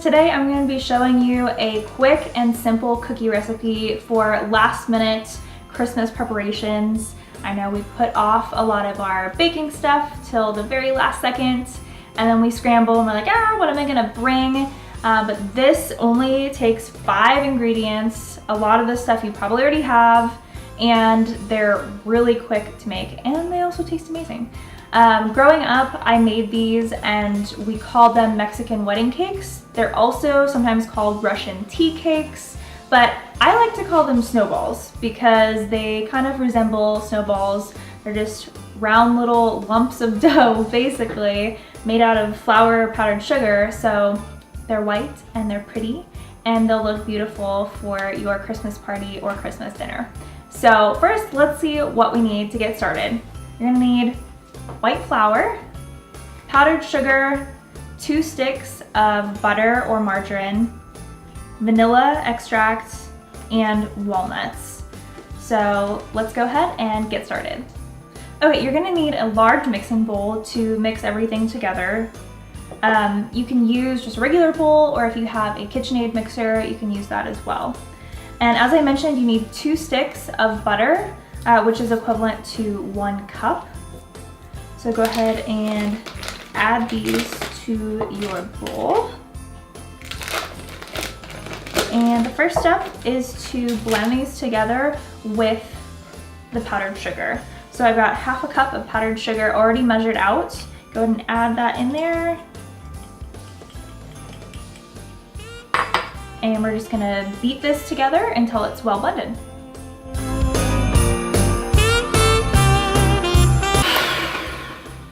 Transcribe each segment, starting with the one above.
Today I'm going to be showing you a quick and simple cookie recipe for last minute Christmas preparations. I know we put off a lot of our baking stuff till the very last second, and then we scramble and we're like, what am I gonna bring? But this only takes 5 ingredients. A lot of this stuff you probably already have, and they're really quick to make, and they also taste amazing. Growing up, I made these and we called them Mexican wedding cakes. They're also sometimes called Russian tea cakes, but I like to call them snowballs because they kind of resemble snowballs. They're just round little lumps of dough, basically, made out of flour powdered sugar. So they're white and they're pretty, and they'll look beautiful for your Christmas party or Christmas dinner. So first, let's see what we need to get started. You're gonna need white flour, powdered sugar, 2 sticks of butter or margarine, vanilla extract, and walnuts. So let's go ahead and get started. Okay, you're gonna need a large mixing bowl to mix everything together. You can use just a regular bowl, or if you have a KitchenAid mixer, you can use that as well. And as I mentioned, you need 2 sticks of butter, which is equivalent to 1 cup. So go ahead and add these to your bowl. And the first step is to blend these together with the powdered sugar. So I've got half a cup of powdered sugar already measured out. Go ahead and add that in there. And we're just gonna beat this together until it's well blended.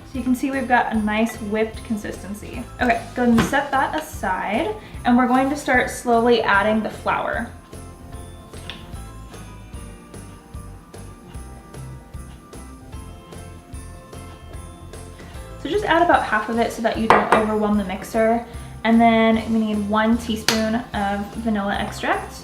So you can see we've got a nice whipped consistency. Okay, go ahead and set that aside, and we're going to start slowly adding the flour. So just add about half of it so that you don't overwhelm the mixer. And then we need 1 teaspoon of vanilla extract.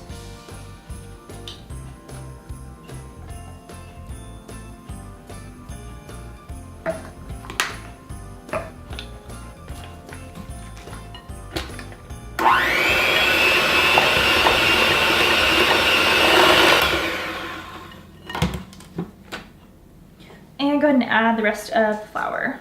And go ahead and add the rest of the flour.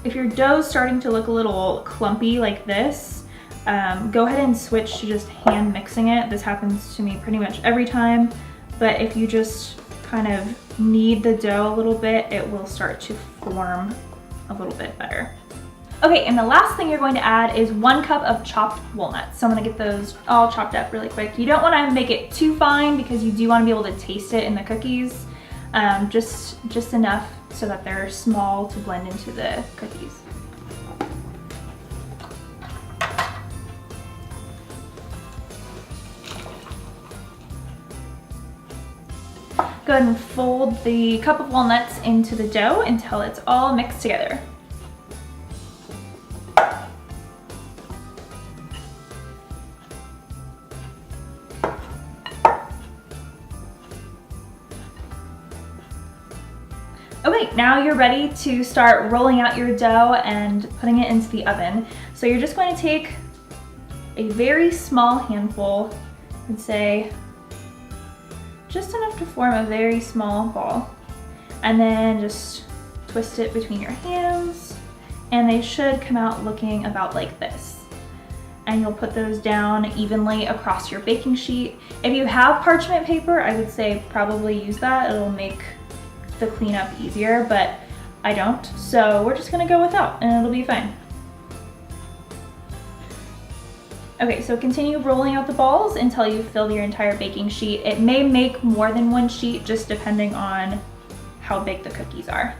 If your dough's starting to look a little clumpy like this, go ahead and switch to just hand mixing it. This happens to me pretty much every time, but if you just kind of knead the dough a little bit, it will start to form a little bit better. Okay, and the last thing you're going to add is 1 cup of chopped walnuts. So I'm gonna get those all chopped up really quick. You don't wanna make it too fine because you do wanna be able to taste it in the cookies. Just enough so that they're small to blend into the cookies. Go ahead and fold the cup of walnuts into the dough until it's all mixed together. Okay, now you're ready to start rolling out your dough and putting it into the oven. So you're just going to take a very small handful and say just enough to form a very small ball, and then just twist it between your hands, and they should come out looking about like this. And you'll put those down evenly across your baking sheet. If you have parchment paper, I would say probably use that. It'll make the cleanup easier, but I don't, so we're just gonna go without and it'll be fine. Okay, so continue rolling out the balls until you fill your entire baking sheet. It may make more than 1 sheet, just depending on how big the cookies are.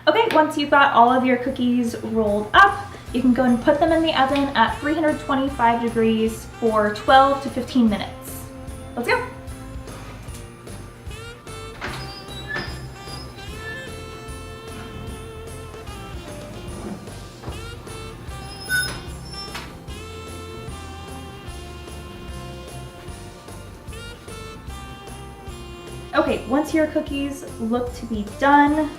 Okay, once you've got all of your cookies rolled up, you can go and put them in the oven at 325 degrees for 12 to 15 minutes. Let's go. Okay, once your cookies look to be done,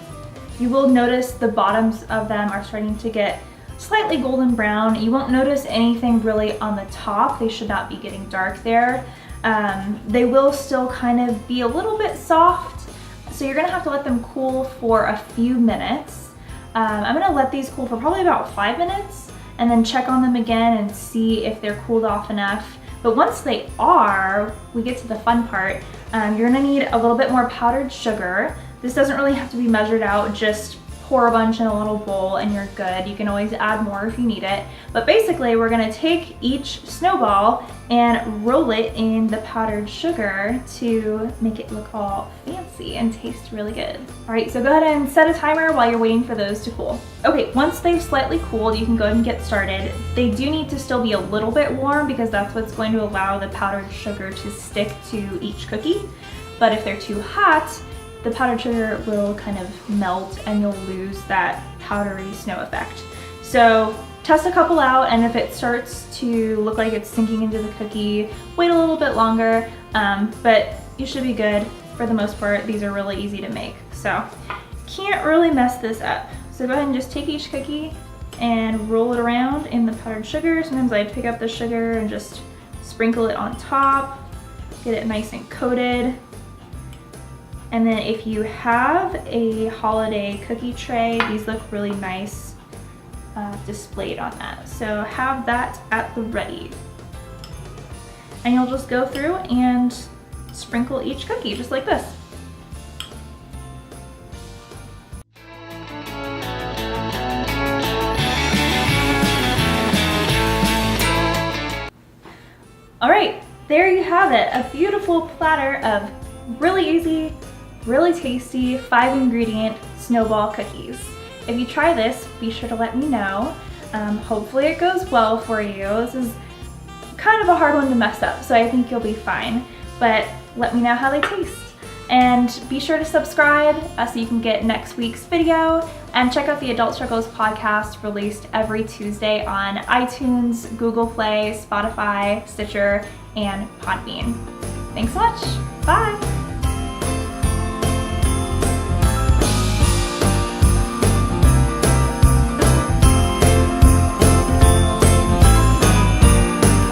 you will notice the bottoms of them are starting to get slightly golden brown. You won't notice anything really on the top. They should not be getting dark there. They will still kind of be a little bit soft, so you're gonna have to let them cool for a few minutes. I'm gonna let these cool for probably about 5 minutes and then check on them again and see if they're cooled off enough. But once they are, we get to the fun part. You're gonna need a little bit more powdered sugar. This doesn't really have to be measured out, just pour a bunch in a little bowl and you're good. You can always add more if you need it. But basically we're gonna take each snowball and roll it in the powdered sugar to make it look all fancy and taste really good. All right, so go ahead and set a timer while you're waiting for those to cool. Okay, once they've slightly cooled, you can go ahead and get started. They do need to still be a little bit warm because that's what's going to allow the powdered sugar to stick to each cookie. But if they're too hot, the powdered sugar will kind of melt and you'll lose that powdery snow effect. So test a couple out, and if it starts to look like it's sinking into the cookie, wait a little bit longer, but you should be good for the most part. These are really easy to make, so can't really mess this up. So go ahead and just take each cookie and roll it around in the powdered sugar. Sometimes I pick up the sugar and just sprinkle it on top, get it nice and coated. And then if you have a holiday cookie tray, these look really nice displayed on that. So have that at the ready. And you'll just go through and sprinkle each cookie just like this. All right, there you have it, a beautiful platter of really easy, really tasty 5-ingredient snowball cookies. If you try this, be sure to let me know. Hopefully it goes well for you. This is kind of a hard one to mess up, so I think you'll be fine. But let me know how they taste. And be sure to subscribe so you can get next week's video. And check out the Adult Struggles podcast, released every Tuesday on iTunes, Google Play, Spotify, Stitcher, and Podbean. Thanks so much. Bye.